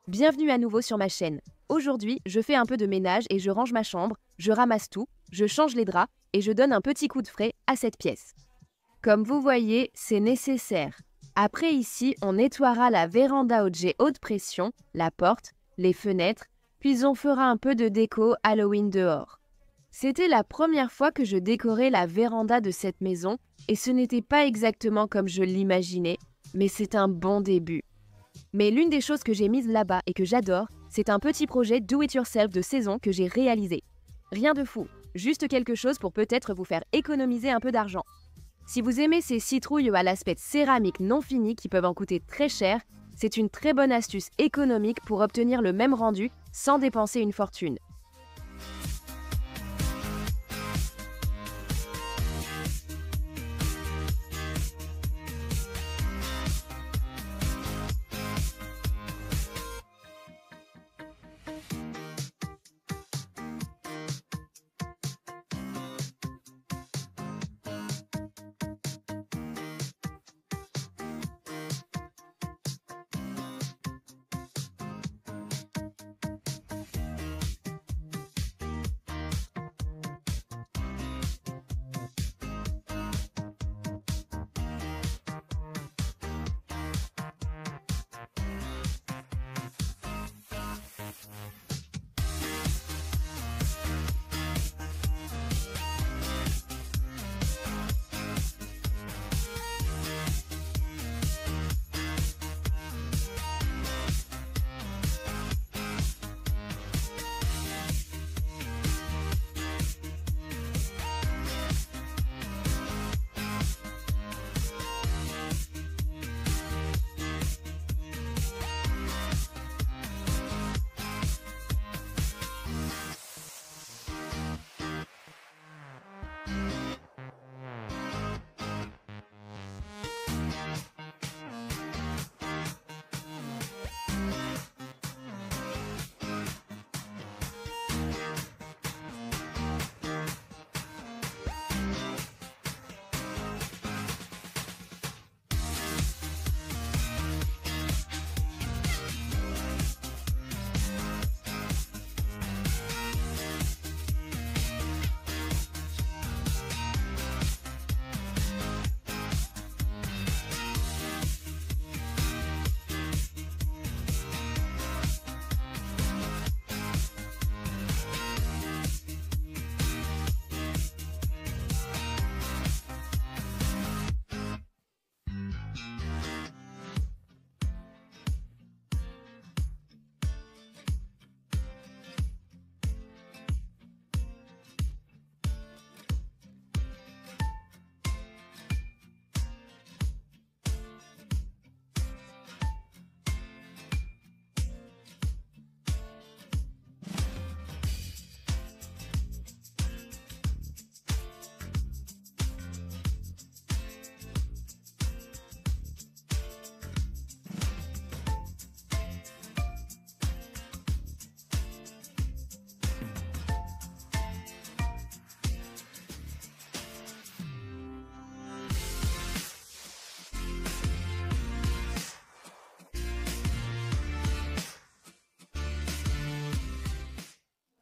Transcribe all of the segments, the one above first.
Bienvenue à nouveau sur ma chaîne. Aujourd'hui, je fais un peu de ménage et je range ma chambre, je ramasse tout, je change les draps et je donne un petit coup de frais à cette pièce. Comme vous voyez, c'est nécessaire. Après ici, on nettoiera la véranda au jet haute pression, la porte, les fenêtres, puis on fera un peu de déco Halloween dehors. C'était la première fois que je décorais la véranda de cette maison et ce n'était pas exactement comme je l'imaginais, mais c'est un bon début. Mais l'une des choses que j'ai mises là-bas et que j'adore, c'est un petit projet do-it-yourself de saison que j'ai réalisé. Rien de fou, juste quelque chose pour peut-être vous faire économiser un peu d'argent. Si vous aimez ces citrouilles à l'aspect céramique non fini qui peuvent en coûter très cher, c'est une très bonne astuce économique pour obtenir le même rendu sans dépenser une fortune.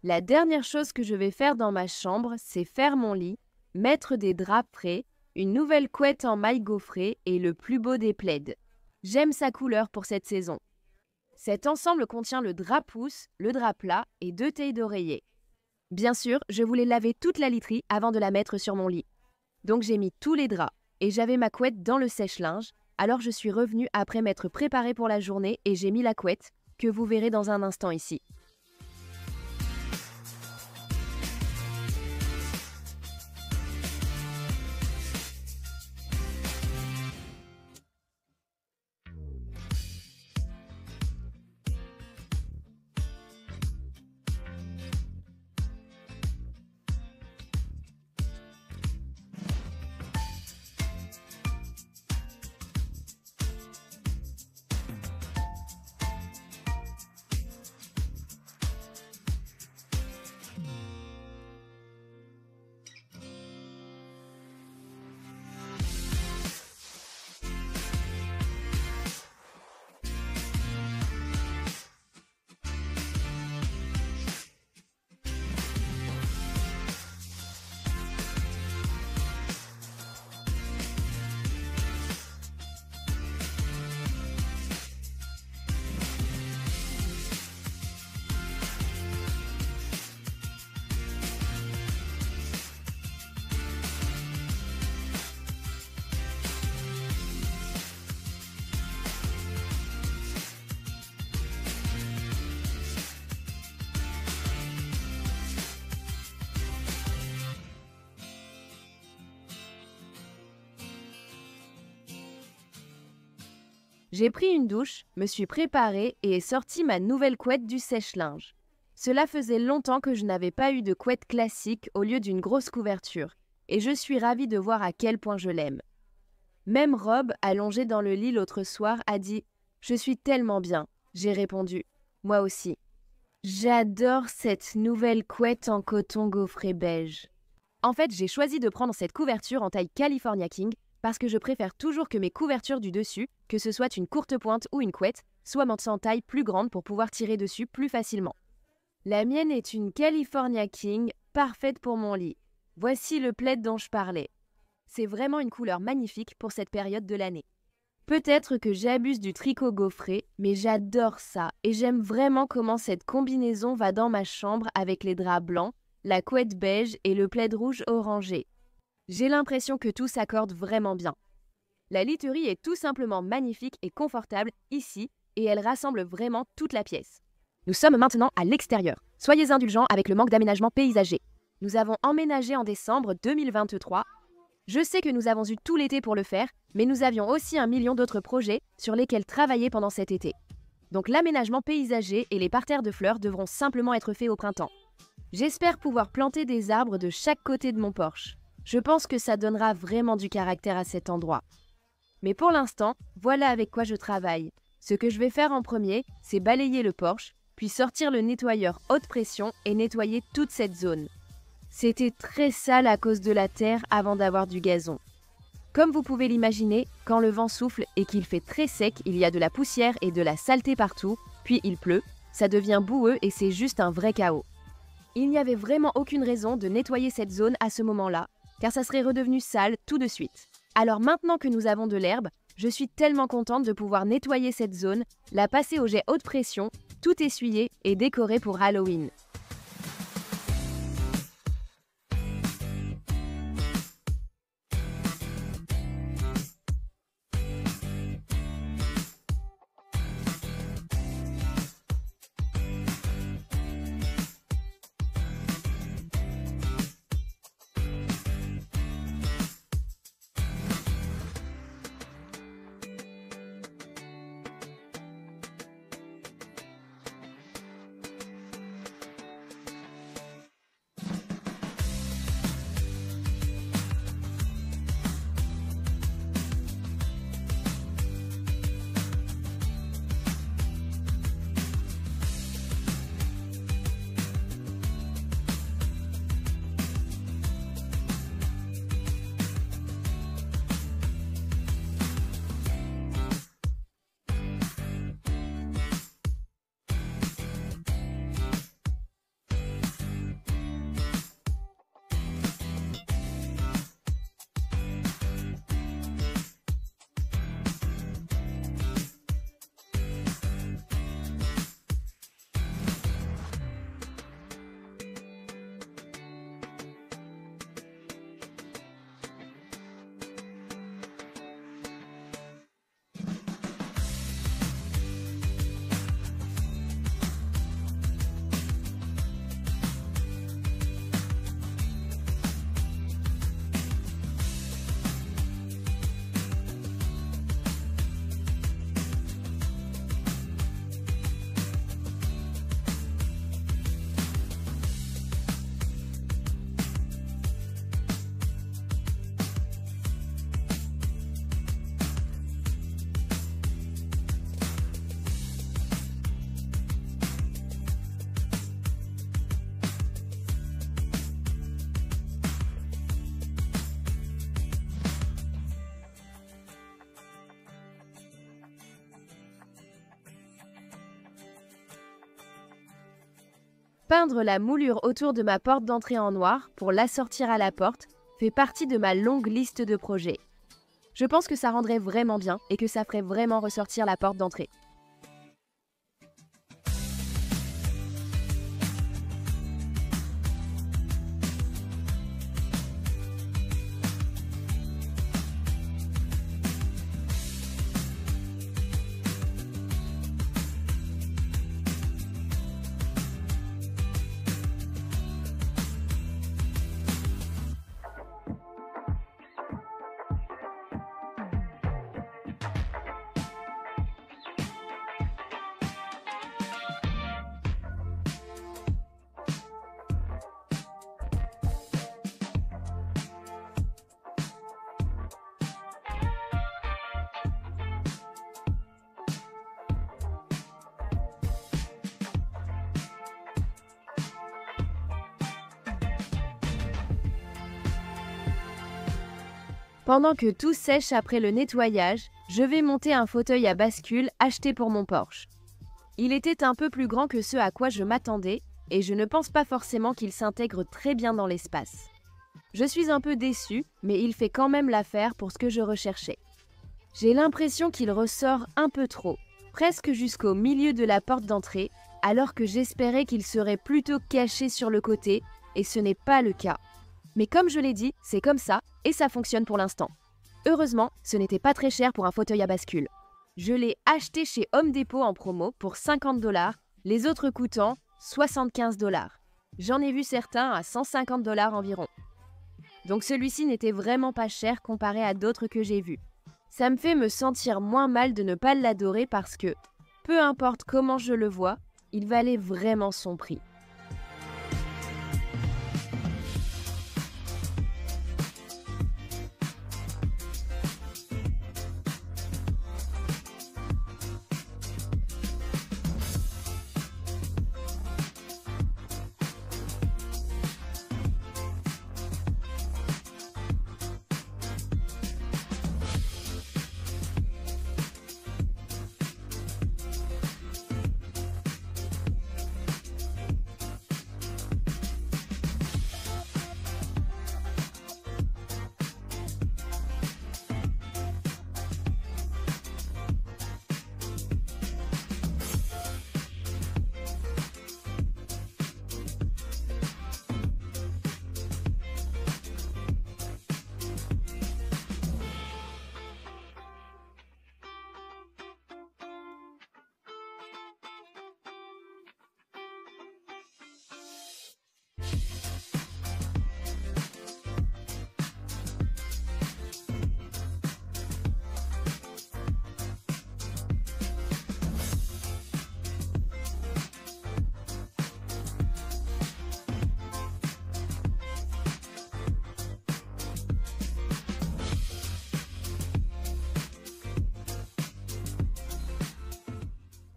La dernière chose que je vais faire dans ma chambre, c'est faire mon lit, mettre des draps frais, une nouvelle couette en maille gaufrée et le plus beau des plaids. J'aime sa couleur pour cette saison. Cet ensemble contient le drap pousse, le drap plat et 2 tailles d'oreiller. Bien sûr, je voulais laver toute la literie avant de la mettre sur mon lit. Donc j'ai mis tous les draps et j'avais ma couette dans le sèche-linge, alors je suis revenue après m'être préparée pour la journée et j'ai mis la couette, que vous verrez dans un instant ici. J'ai pris une douche, me suis préparée et ai sorti ma nouvelle couette du sèche-linge. Cela faisait longtemps que je n'avais pas eu de couette classique au lieu d'une grosse couverture, et je suis ravie de voir à quel point je l'aime. Même Rob, allongé dans le lit l'autre soir, a dit « Je suis tellement bien ». J'ai répondu « Moi aussi ». J'adore cette nouvelle couette en coton gaufré beige. En fait, j'ai choisi de prendre cette couverture en taille California King parce que je préfère toujours que mes couvertures du dessus, que ce soit une courte pointe ou une couette, soient en taille plus grande pour pouvoir tirer dessus plus facilement. La mienne est une California King, parfaite pour mon lit. Voici le plaid dont je parlais. C'est vraiment une couleur magnifique pour cette période de l'année. Peut-être que j'abuse du tricot gaufré, mais j'adore ça et j'aime vraiment comment cette combinaison va dans ma chambre avec les draps blancs, la couette beige et le plaid rouge orangé. J'ai l'impression que tout s'accorde vraiment bien. La literie est tout simplement magnifique et confortable ici et elle rassemble vraiment toute la pièce. Nous sommes maintenant à l'extérieur. Soyez indulgents avec le manque d'aménagement paysager. Nous avons emménagé en décembre 2023. Je sais que nous avons eu tout l'été pour le faire, mais nous avions aussi 1 million d'autres projets sur lesquels travailler pendant cet été. Donc l'aménagement paysager et les parterres de fleurs devront simplement être faits au printemps. J'espère pouvoir planter des arbres de chaque côté de mon porche. Je pense que ça donnera vraiment du caractère à cet endroit. Mais pour l'instant, voilà avec quoi je travaille. Ce que je vais faire en premier, c'est balayer le porche, puis sortir le nettoyeur haute pression et nettoyer toute cette zone. C'était très sale à cause de la terre avant d'avoir du gazon. Comme vous pouvez l'imaginer, quand le vent souffle et qu'il fait très sec, il y a de la poussière et de la saleté partout, puis il pleut, ça devient boueux et c'est juste un vrai chaos. Il n'y avait vraiment aucune raison de nettoyer cette zone à ce moment-là, car ça serait redevenu sale tout de suite. Alors maintenant que nous avons de l'herbe, je suis tellement contente de pouvoir nettoyer cette zone, la passer au jet haute pression, tout essuyer et décorer pour Halloween. Peindre la moulure autour de ma porte d'entrée en noir pour l'assortir à la porte fait partie de ma longue liste de projets. Je pense que ça rendrait vraiment bien et que ça ferait vraiment ressortir la porte d'entrée. Pendant que tout sèche après le nettoyage, je vais monter un fauteuil à bascule acheté pour mon Porsche. Il était un peu plus grand que ce à quoi je m'attendais et je ne pense pas forcément qu'il s'intègre très bien dans l'espace. Je suis un peu déçue, mais il fait quand même l'affaire pour ce que je recherchais. J'ai l'impression qu'il ressort un peu trop, presque jusqu'au milieu de la porte d'entrée, alors que j'espérais qu'il serait plutôt caché sur le côté, et ce n'est pas le cas. Mais comme je l'ai dit, c'est comme ça, et ça fonctionne pour l'instant. Heureusement, ce n'était pas très cher pour un fauteuil à bascule. Je l'ai acheté chez Home Depot en promo pour 50 $, les autres coûtant 75 $. J'en ai vu certains à 150 $ environ. Donc celui-ci n'était vraiment pas cher comparé à d'autres que j'ai vus. Ça me fait me sentir moins mal de ne pas l'adorer parce que, peu importe comment je le vois, il valait vraiment son prix.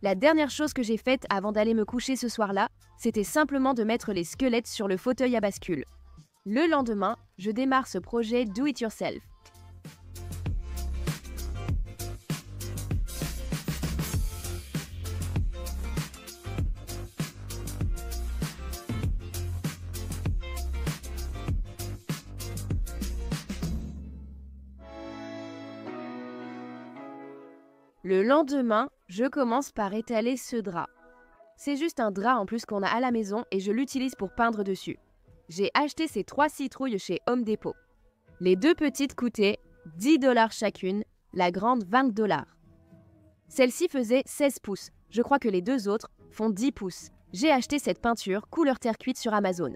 La dernière chose que j'ai faite avant d'aller me coucher ce soir-là, c'était simplement de mettre les squelettes sur le fauteuil à bascule. Le lendemain, je démarre ce projet Do It Yourself. Le lendemain, je commence par étaler ce drap. C'est juste un drap en plus qu'on a à la maison et je l'utilise pour peindre dessus. J'ai acheté ces 3 citrouilles chez Home Depot. Les 2 petites coûtaient 10 $ chacune, la grande 20 $. Celle-ci faisait 16 pouces, je crois que les 2 autres font 10 pouces. J'ai acheté cette peinture couleur terre cuite sur Amazon.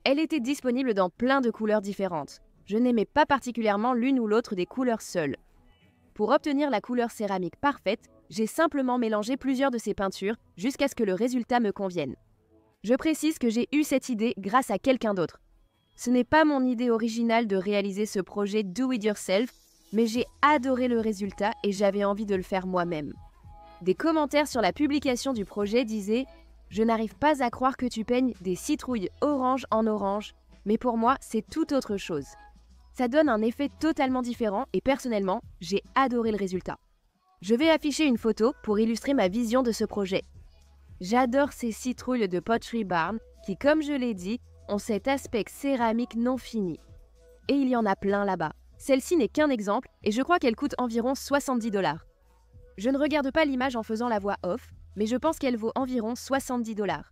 Elle était disponible dans plein de couleurs différentes. Je n'aimais pas particulièrement l'une ou l'autre des couleurs seules. Pour obtenir la couleur céramique parfaite, j'ai simplement mélangé plusieurs de ces peintures jusqu'à ce que le résultat me convienne. Je précise que j'ai eu cette idée grâce à quelqu'un d'autre. Ce n'est pas mon idée originale de réaliser ce projet Do It Yourself, mais j'ai adoré le résultat et j'avais envie de le faire moi-même. Des commentaires sur la publication du projet disaient « Je n'arrive pas à croire que tu peignes des citrouilles orange en orange, mais pour moi, c'est tout autre chose. » Ça donne un effet totalement différent et personnellement, j'ai adoré le résultat. Je vais afficher une photo pour illustrer ma vision de ce projet. J'adore ces citrouilles de Pottery Barn qui, comme je l'ai dit, ont cet aspect céramique non fini. Et il y en a plein là-bas. Celle-ci n'est qu'un exemple et je crois qu'elle coûte environ 70 $. Je ne regarde pas l'image en faisant la voix off, mais je pense qu'elle vaut environ 70 $.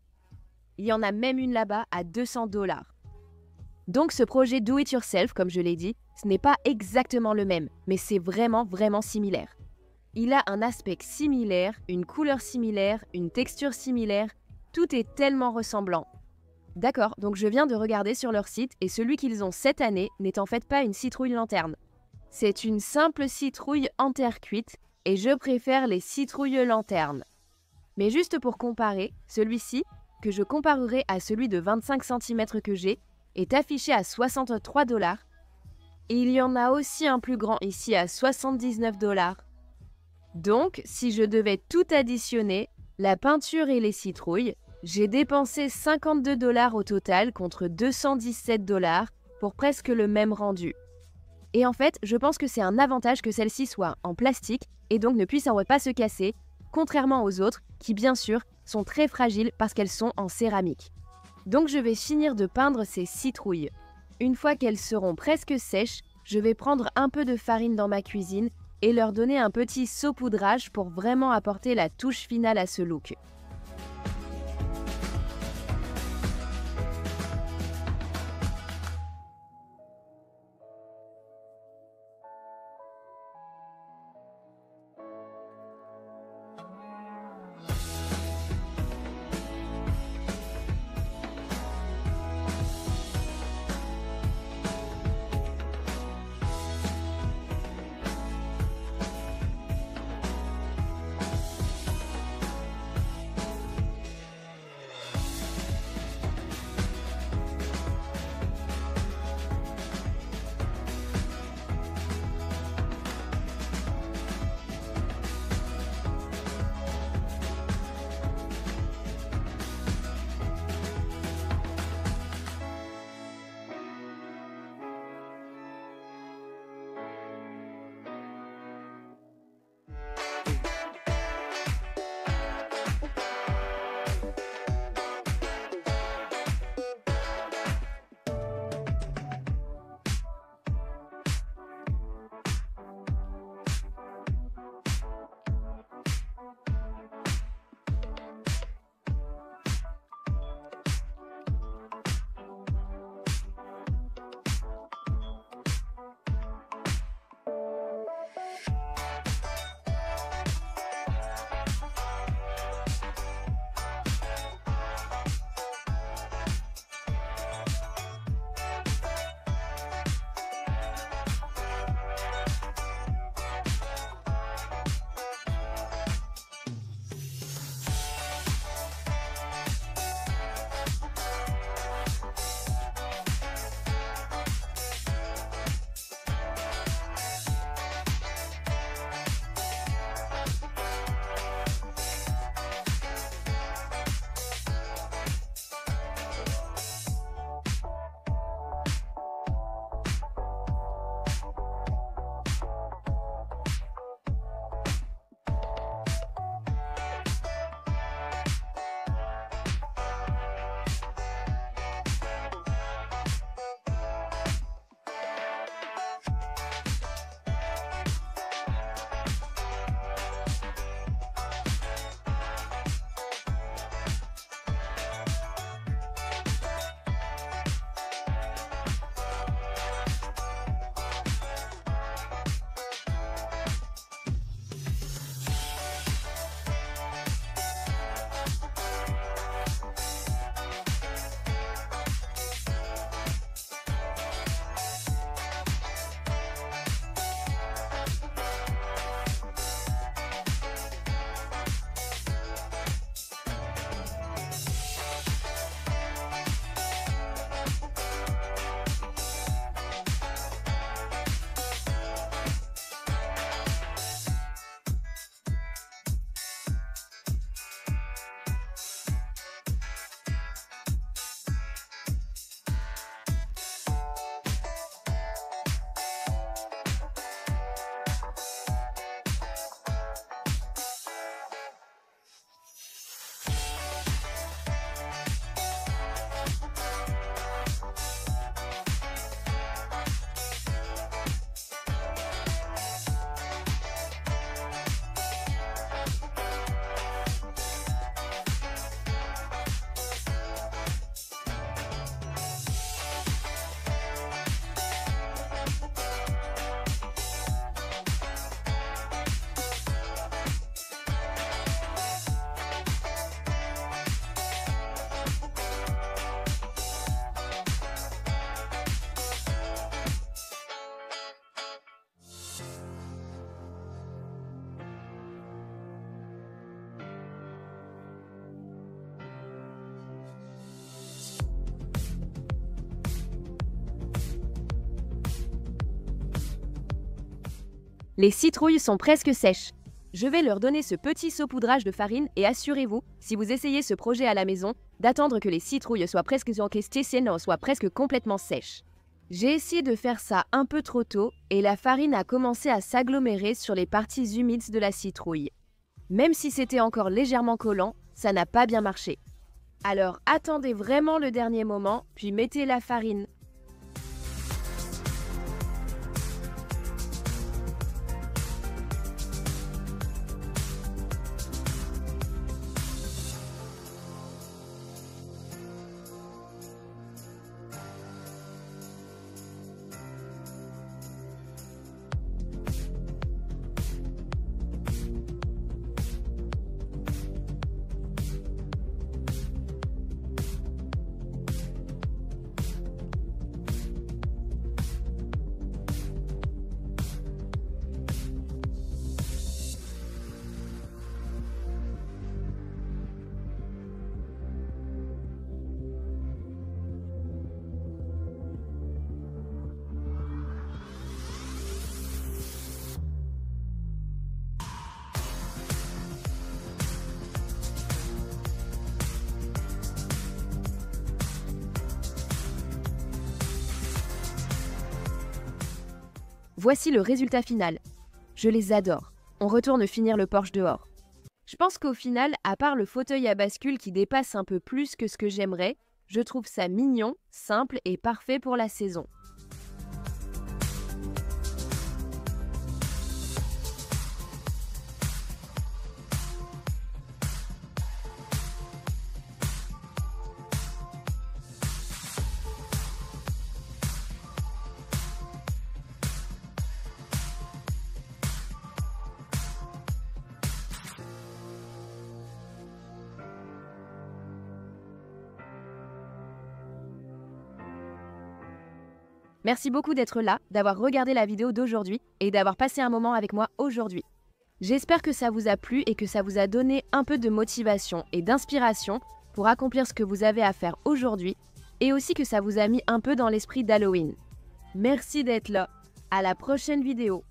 Il y en a même une là-bas à 200 $. Donc ce projet Do It Yourself, comme je l'ai dit, ce n'est pas exactement le même, mais c'est vraiment similaire. Il a un aspect similaire, une couleur similaire, une texture similaire, tout est tellement ressemblant. D'accord, donc je viens de regarder sur leur site et celui qu'ils ont cette année n'est en fait pas une citrouille lanterne. C'est une simple citrouille en terre cuite et je préfère les citrouilles lanternes. Mais juste pour comparer, celui-ci, que je comparerai à celui de 25 cm que j'ai, est affiché à 63 $. Et il y en a aussi un plus grand ici à 79 $. Donc, si je devais tout additionner, la peinture et les citrouilles, j'ai dépensé 52 $ au total contre 217 $ pour presque le même rendu. Et en fait, je pense que c'est un avantage que celle-ci soit en plastique et donc ne puisse pas se casser, contrairement aux autres qui, bien sûr, sont très fragiles parce qu'elles sont en céramique. Donc je vais finir de peindre ces citrouilles. Une fois qu'elles seront presque sèches, je vais prendre un peu de farine dans ma cuisine et leur donner un petit saupoudrage pour vraiment apporter la touche finale à ce look. Les citrouilles sont presque sèches. Je vais leur donner ce petit saupoudrage de farine et assurez-vous, si vous essayez ce projet à la maison, d'attendre que les citrouilles soient presque encaissées, sinon soient presque complètement sèches. J'ai essayé de faire ça un peu trop tôt et la farine a commencé à s'agglomérer sur les parties humides de la citrouille. Même si c'était encore légèrement collant, ça n'a pas bien marché. Alors attendez vraiment le dernier moment, puis mettez la farine. Voici le résultat final. Je les adore. On retourne finir le Porsche dehors. Je pense qu'au final, à part le fauteuil à bascule qui dépasse un peu plus que ce que j'aimerais, je trouve ça mignon, simple et parfait pour la saison. Merci beaucoup d'être là, d'avoir regardé la vidéo d'aujourd'hui et d'avoir passé un moment avec moi aujourd'hui. J'espère que ça vous a plu et que ça vous a donné un peu de motivation et d'inspiration pour accomplir ce que vous avez à faire aujourd'hui et aussi que ça vous a mis un peu dans l'esprit d'Halloween. Merci d'être là. À la prochaine vidéo.